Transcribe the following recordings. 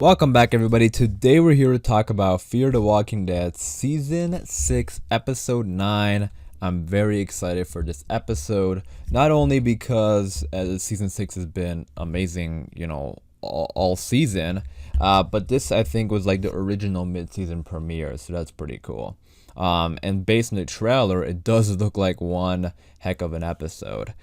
Welcome back, everybody. Today we're here to talk about Fear the Walking Dead Season 6, Episode 9. I'm very excited for this episode, not only because Season 6 has been amazing, all season, but this, I think, was like the original mid-season premiere, so that's pretty cool. And based on the trailer, it does look like one heck of an episode.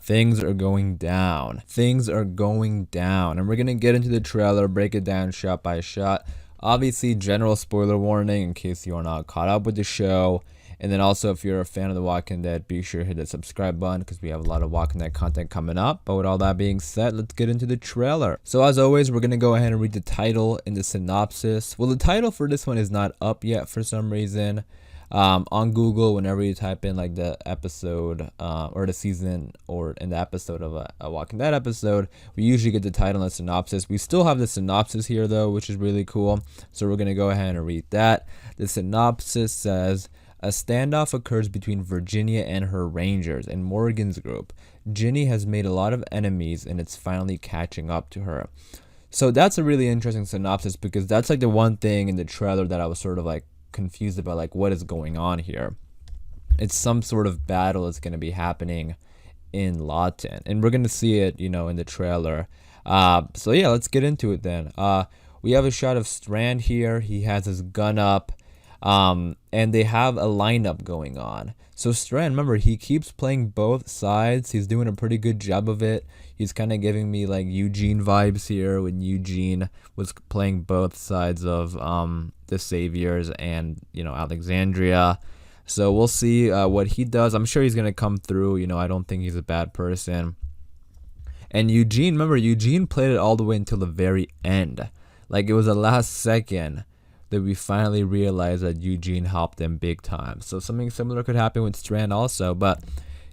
Things are going down. Things are going down. And we're going to get into the trailer, break it down shot by shot. Obviously, general spoiler warning in case you are not caught up with the show. And then also, if you're a fan of The Walking Dead, be sure to hit the subscribe button because we have a lot of Walking Dead content coming up. But with all that being said, let's get into the trailer. So as always, we're going to go ahead and read the title and the synopsis. Well, the title for this one is not up yet for some reason. On Google, whenever you type in like the episode or the season or in the episode of a Walking Dead episode, we usually get the title and the synopsis. We still have the synopsis here though, which is really cool. So we're going to go ahead and read that. The synopsis says, a standoff occurs between Virginia and her rangers and Morgan's group. Ginny has made a lot of enemies and it's finally catching up to her. So that's a really interesting synopsis because that's like the one thing in the trailer that I was sort of like confused about, like what is going on here. It's some sort of battle that's going to be happening in Lawton, and we're going to see it, in the trailer. So yeah, let's get into it then. We have a shot of Strand here. He has his gun up. And they have a lineup going on. So Strand, remember, he keeps playing both sides. He's doing a pretty good job of it. He's kind of giving me like Eugene vibes here when Eugene was playing both sides of the Saviors and, Alexandria. So we'll see what he does. I'm sure he's going to come through. I don't think he's a bad person. And Eugene, remember, Eugene played it all the way until the very end. Like it was the last second that we finally realized that Eugene helped them big time. So something similar could happen with Strand also. But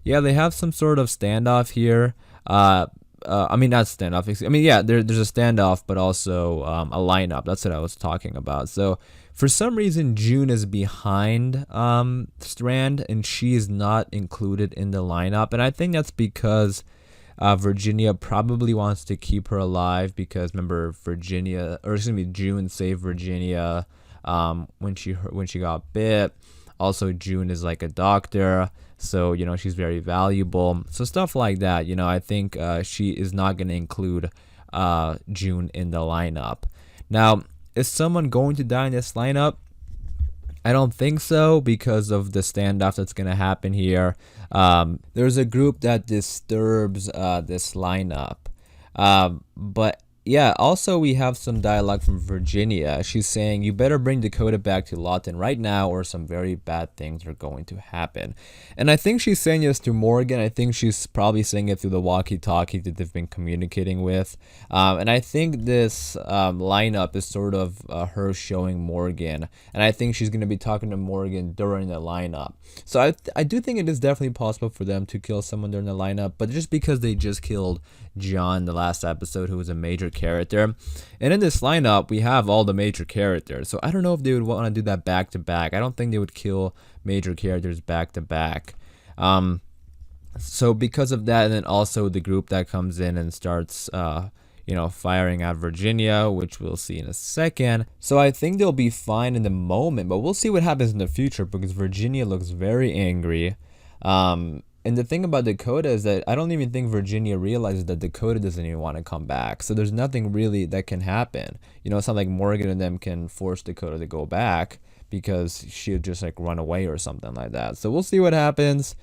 yeah, they have some sort of standoff here. Not standoff. There's a standoff, but also a lineup. That's what I was talking about. So for some reason, June is behind Strand, and she is not included in the lineup. And I think that's because Virginia probably wants to keep her alive because remember June saved Virginia when she got bit. Also, June is like a doctor, so she's very valuable. So stuff like that. I think she is not going to include June in the lineup. Now, is someone going to die in this lineup? I don't think so because of the standoff that's going to happen here. There's a group that disturbs this lineup. But yeah, also we have some dialogue from Virginia. She's saying, you better bring Dakota back to Lawton right now or some very bad things are going to happen. And I think she's saying this to Morgan. I think she's probably saying it through the walkie-talkie that they've been communicating with. And I think this lineup is sort of her showing Morgan. And I think she's going to be talking to Morgan during the lineup. So I do think it is definitely possible for them to kill someone during the lineup. But just because they just killed John the last episode, who was a major character, and in this lineup we have all the major characters, so I don't know if they would want to do that back to back. I don't think they would kill major characters back to back. So because of that, and then also the group that comes in and starts firing at Virginia, which we'll see in a second. So I think they'll be fine in the moment, but we'll see what happens in the future because Virginia looks very angry. And the thing about Dakota is that I don't even think Virginia realizes that Dakota doesn't even want to come back. So there's nothing really that can happen. It's not like Morgan and them can force Dakota to go back because she'll just like run away or something like that. So we'll see what happens.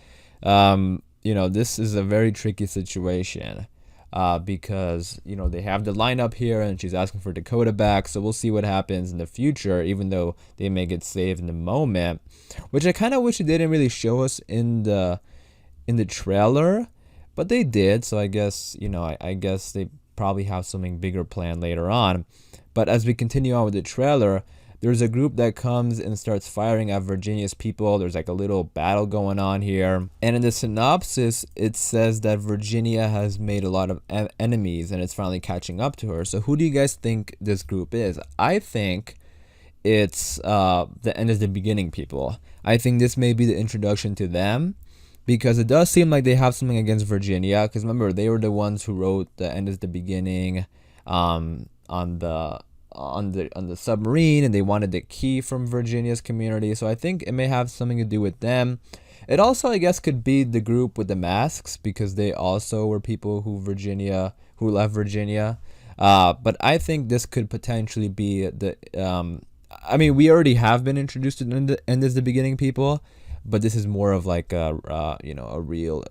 This is a very tricky situation because, they have the lineup here and she's asking for Dakota back. So we'll see what happens in the future, even though they may get saved in the moment, which I kind of wish they didn't really show us in the trailer, but they did. So I guess, I guess they probably have something bigger planned later on. But as we continue on with the trailer, there's a group that comes and starts firing at Virginia's people. There's like a little battle going on here. And in the synopsis, it says that Virginia has made a lot of enemies and it's finally catching up to her. So who do you guys think this group is? I think it's the end is the beginning people. I think this may be the introduction to them, because it does seem like they have something against Virginia. Because remember, they were the ones who wrote the end is the beginning on the on the submarine, and they wanted the key from Virginia's community. So I think it may have something to do with them. It also, I guess, could be the group with the masks, because they also were people who left Virginia. But I think this could potentially be the. I mean, we already have been introduced to the beginning people, but this is more of like a real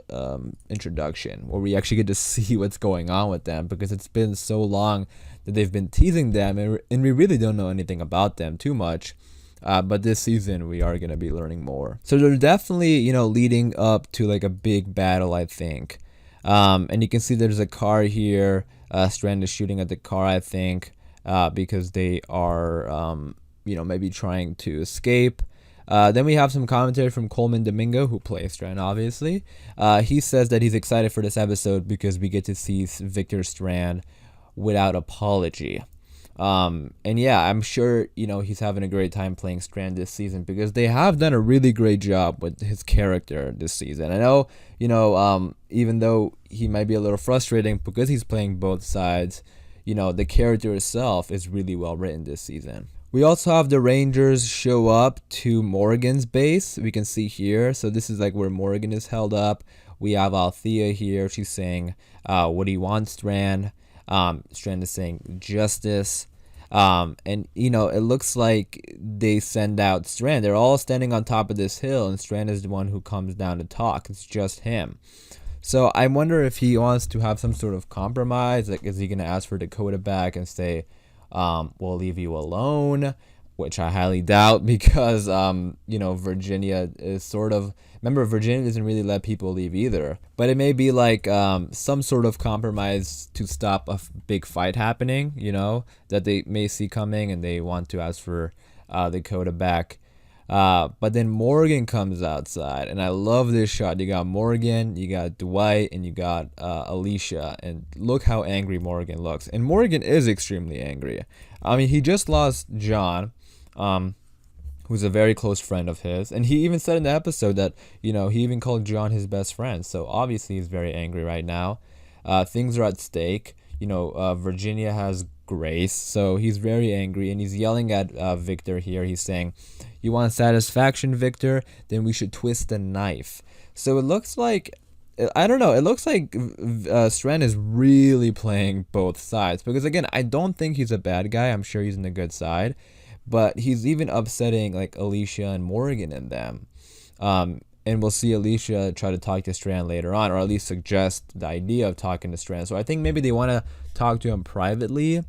introduction where we actually get to see what's going on with them, because it's been so long that they've been teasing them, and we really don't know anything about them too much. But this season we are going to be learning more. So they're definitely, leading up to like a big battle, I think. And you can see there's a car here. Strand is shooting at the car, I think, because they are, maybe trying to escape. Then we have some commentary from Coleman Domingo, who plays Strand, obviously. He says that he's excited for this episode because we get to see Victor Strand without apology. And yeah, I'm sure, he's having a great time playing Strand this season, because they have done a really great job with his character this season. I know, even though he might be a little frustrating because he's playing both sides, the character itself is really well written this season. We also have the Rangers show up to Morgan's base. We can see here. So this is like where Morgan is held up. We have Althea here. She's saying, what do you want, Strand? Strand is saying justice. And it looks like they send out Strand. They're all standing on top of this hill, and Strand is the one who comes down to talk. It's just him. So I wonder if he wants to have some sort of compromise. Like, is he going to ask for Dakota back and say, we'll leave you alone? Which I highly doubt, because, Virginia is sort of... Remember, Virginia doesn't really let people leave either. But it may be like some sort of compromise to stop a big fight happening, that they may see coming, and they want to ask for Dakota back. But then Morgan comes outside, and I love this shot. You got Morgan, you got Dwight, and you got Alicia. And look how angry Morgan looks. And Morgan is extremely angry. I mean, he just lost John, who's a very close friend of his. And he even said in the episode that, he even called John his best friend. So obviously he's very angry right now. Things are at stake. Virginia has Grace, so he's very angry, and he's yelling at Victor here. He's saying, you want satisfaction, Victor? Then we should twist the knife. So it looks like, I don't know, it looks like Strand is really playing both sides. Because again, I don't think he's a bad guy. I'm sure he's in the good side. But he's even upsetting like Alicia and Morgan and them. And we'll see Alicia try to talk to Strand later on, or at least suggest the idea of talking to Strand. So I think maybe they want to talk to him privately,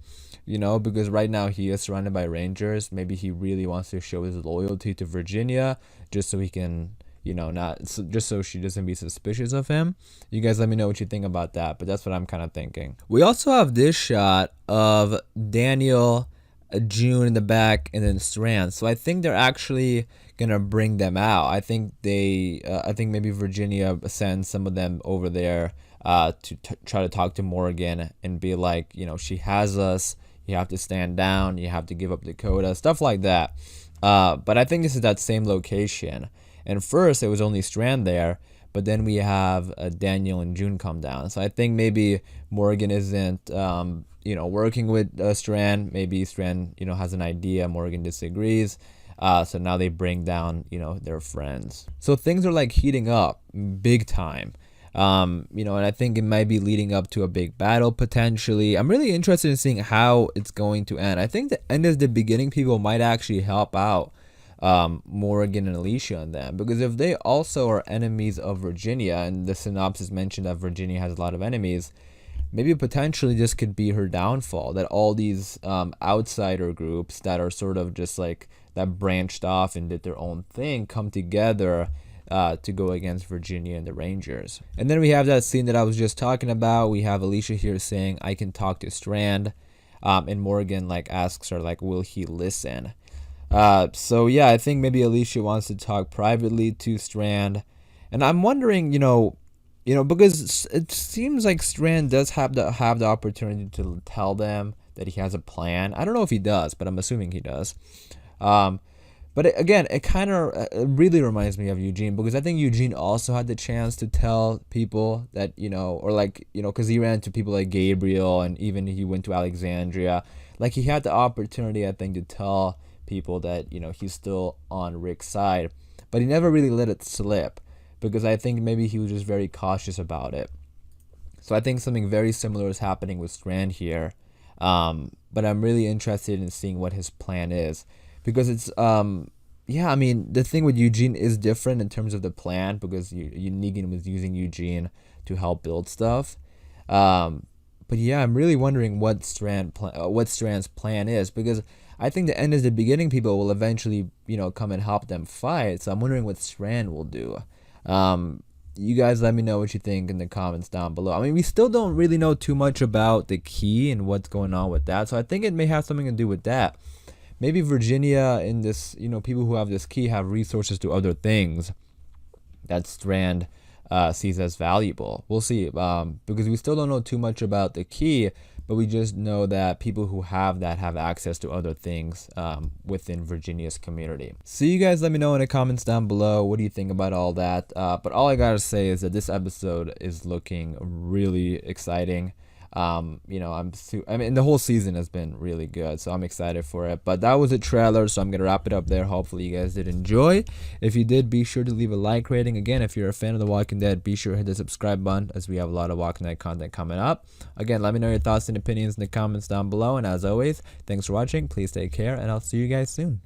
because right now he is surrounded by Rangers. Maybe he really wants to show his loyalty to Virginia, just so he can, just so she doesn't be suspicious of him. You guys let me know what you think about that, but that's what I'm kind of thinking. We also have this shot of Daniel, June in the back, and then Strand. So I think they're actually gonna bring them out. I think maybe Virginia sends some of them over there to try to talk to Morgan and be like, she has us. You have to stand down. You have to give up Dakota, stuff like that. But I think this is that same location. And first it was only Strand there, but then we have Daniel and June come down. So I think maybe Morgan isn't working with Strand. Maybe Strand has an idea, Morgan disagrees. So now they bring down their friends. So things are like heating up big time. And I think it might be leading up to a big battle potentially. I'm really interested in seeing how it's going to end. I think the end is the beginning. People might actually help out Morgan and Alicia and them, because if they also are enemies of Virginia, and the synopsis mentioned that Virginia has a lot of enemies, maybe potentially this could be her downfall, that all these outsider groups that are sort of just like that branched off and did their own thing come together to go against Virginia and the Rangers. And then we have that scene that I was just talking about. We have Alicia here saying, I can talk to Strand, and Morgan asks her will he listen? So yeah, I think maybe Alicia wants to talk privately to Strand, and I'm wondering, because it seems like Strand does have the opportunity to tell them that he has a plan. I don't know if he does, but I'm assuming he does. But it kind of really reminds me of Eugene, because I think Eugene also had the chance to tell people that, because he ran into people like Gabriel, and even he went to Alexandria. Like, he had the opportunity, I think, to tell people that, he's still on Rick's side, but he never really let it slip, because I think maybe he was just very cautious about it. So I think something very similar is happening with Strand here. But I'm really interested in seeing what his plan is, because it's yeah, I mean, the thing with Eugene is different in terms of the plan, because Negan was using Eugene to help build stuff. But yeah, I'm really wondering what Strand's plan is, because I think the end is the beginning. People will eventually, come and help them fight. So I'm wondering what Strand will do. You guys let me know what you think in the comments down below. I mean, we still don't really know too much about the key and what's going on with that. So I think it may have something to do with that. Maybe Virginia in this, people who have this key have resources to other things that Strand sees as valuable. We'll see, because we still don't know too much about the key, but we just know that people who have that have access to other things within Virginia's community. So you guys let me know in the comments down below, what do you think about all that? But all I gotta say is that this episode is looking really exciting. I mean, the whole season has been really good, so I'm excited for it. But that was a trailer, so I'm gonna wrap it up there. Hopefully you guys did enjoy. If you did, be sure to leave a like rating. Again, if you're a fan of The Walking Dead, be sure to hit the subscribe button, as we have a lot of Walking Dead content coming up. Again, let me know your thoughts and opinions in the comments down below, and as always, thanks for watching. Please take care, and I'll see you guys soon.